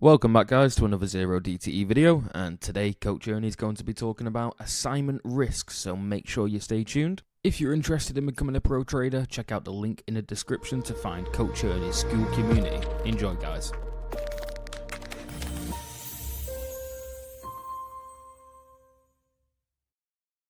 Welcome back, guys, to another Zero DTE video, and today Coach Ernie is going to be talking about assignment risks, so make sure you stay tuned. If you're interested in becoming a pro trader, check out the link in the description to find Coach Ernie's Skool Community. Enjoy, guys.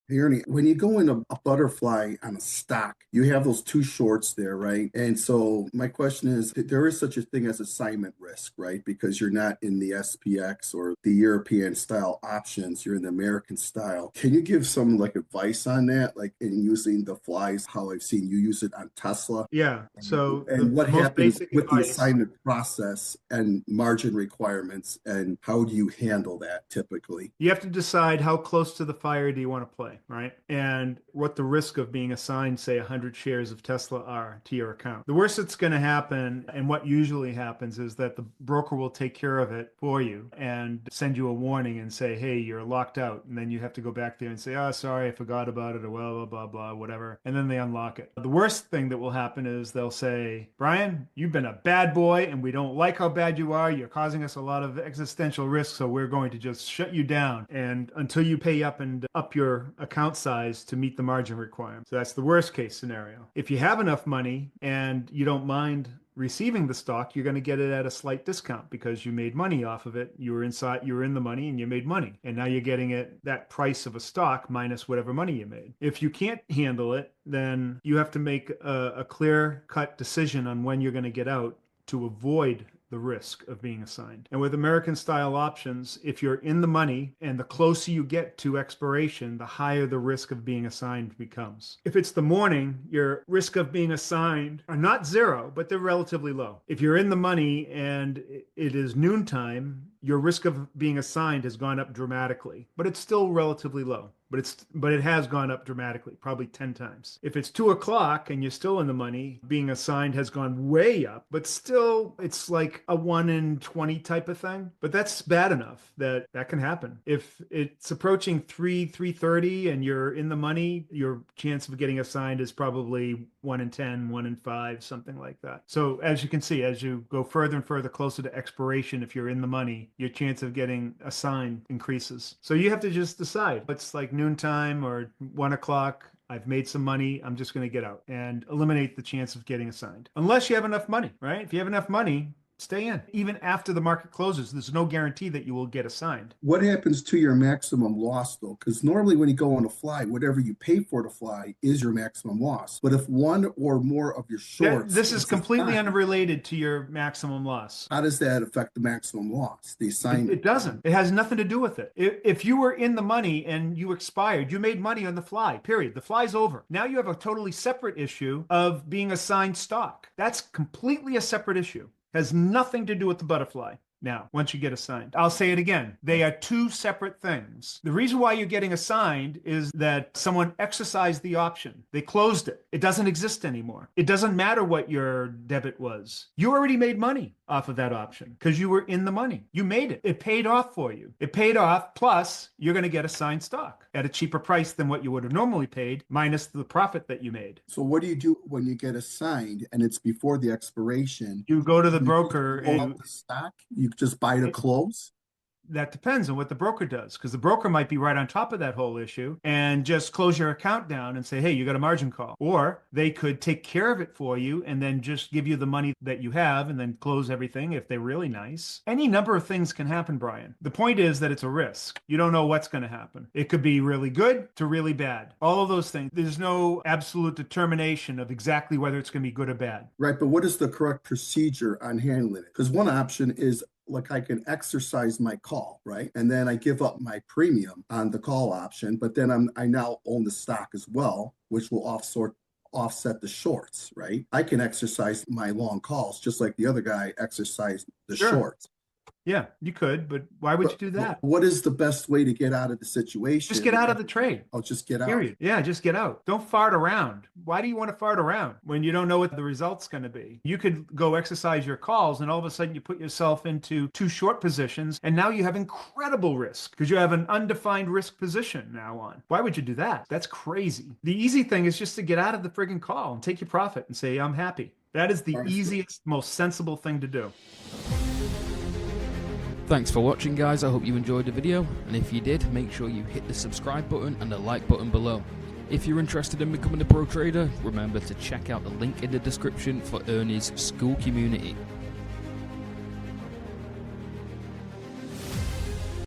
Hey, Ernie, when you go in a butterfly on a stock, you have those two shorts there, right? And so my question is, there is such a thing as assignment risk, right? Because you're not in the SPX or the European style options, you're in the American style. Can you give some advice on that, like in using the flies, how I've seen you use it on Tesla? Yeah. So And what the most happens basic with the advice, assignment process and margin requirements, and how do you handle that typically? you have to decide how close to the fire do you want to play, right? And what the risk of being assigned, say, 100 shares of Tesla are to your account. The worst that's going to happen, and what usually happens, is that the broker will take care of it for you and send you a warning and say, hey, you're locked out. And then you have to go back there and say, oh, sorry, I forgot about it, or blah, blah, blah, blah, whatever. And then they unlock it. The worst thing that will happen is they'll say, Brian, you've been a bad boy and we don't like how bad you are. You're causing us a lot of existential risk, so we're going to just shut you down and until you pay up and up your account size to meet the margin requirement. So that's the worst case scenario. If you have enough money and you don't mind receiving the stock, you're going to get it at a slight discount because you made money off of it. You were in the money and you made money. And now you're getting it that price of a stock minus whatever money you made. If you can't handle it, then you have to make a clear-cut decision on when you're going to get out to avoid the risk of being assigned. And with American style options, if you're in the money and the closer you get to expiration, the higher the risk of being assigned becomes. If it's the morning, your risk of being assigned are not zero, but they're relatively low. If you're in the money and it is noontime, your risk of being assigned has gone up dramatically, but it's still relatively low. But it has gone up dramatically, probably 10 times. If it's 2 o'clock and you're still in the money, being assigned has gone way up, but still it's like a 1 in 20 type of thing. But that's bad enough that can happen. If it's approaching 3:30 and you're in the money, your chance of getting assigned is probably 1 in 10, 1 in 5, something like that. So as you can see, as you go further and further closer to expiration, if you're in the money, your chance of getting assigned increases. So you have to just decide. It's like noontime or 1 o'clock. I've made some money. I'm just going to get out and eliminate the chance of getting assigned. Unless you have enough money, right? If you have enough money, stay in. Even after the market closes, there's no guarantee that you will get assigned. What happens to your maximum loss, though? Because normally when you go on a fly, whatever you pay for the fly is your maximum loss. But if one or more of your shorts... This is completely unrelated to your maximum loss. How does that affect the maximum loss, the assignment? It doesn't. It has nothing to do with it. If you were in the money and you expired, you made money on the fly, period. The fly's over. Now you have a totally separate issue of being assigned stock. That's completely a separate issue. Has nothing to do with the butterfly. Now, once you get assigned, I'll say it again. They are two separate things. The reason why you're getting assigned is that someone exercised the option. They closed it. It doesn't exist anymore. It doesn't matter what your debit was. You already made money off of that option because you were in the money. You made it. It paid off for you. It paid off, plus you're going to get assigned stock at a cheaper price than what you would have normally paid, minus the profit that you made. So what do you do when you get assigned and it's before the expiration? You go to the broker and the stock. You just buy the close. That depends on what the broker does, because the broker might be right on top of that whole issue and just close your account down and say, hey, you got a margin call. Or they could take care of it for you and then just give you the money that you have and then close everything if they're really nice. Any number of things can happen, Brian. The point is that it's a risk. You don't know what's going to happen. It could be really good to really bad. All of those things. There's no absolute determination of exactly whether it's going to be good or bad. Right, but what is the correct procedure on handling it? Because one option is I can exercise my call, right? And then I give up my premium on the call option, but then I now own the stock as well, which will offset the shorts, right? I can exercise my long calls just like the other guy exercised the shorts. Yeah, you could, but why would you do that? What is the best way to get out of the situation? Just get out of the trade. Oh, just get out. Period. Yeah, just get out. Don't fart around. Why do you want to fart around when you don't know what the result's going to be? You could go exercise your calls and all of a sudden you put yourself into 2 short positions and now you have incredible risk because you have an undefined risk position now on. Why would you do that? That's crazy. The easy thing is just to get out of the friggin' call and take your profit and say, I'm happy. That is the easiest, most sensible thing to do. Thanks for watching, guys. I hope you enjoyed the video, and if you did, make sure you hit the subscribe button and the like button below. If you're interested in becoming a pro trader, remember to check out the link in the description for Ernie's Skool Community.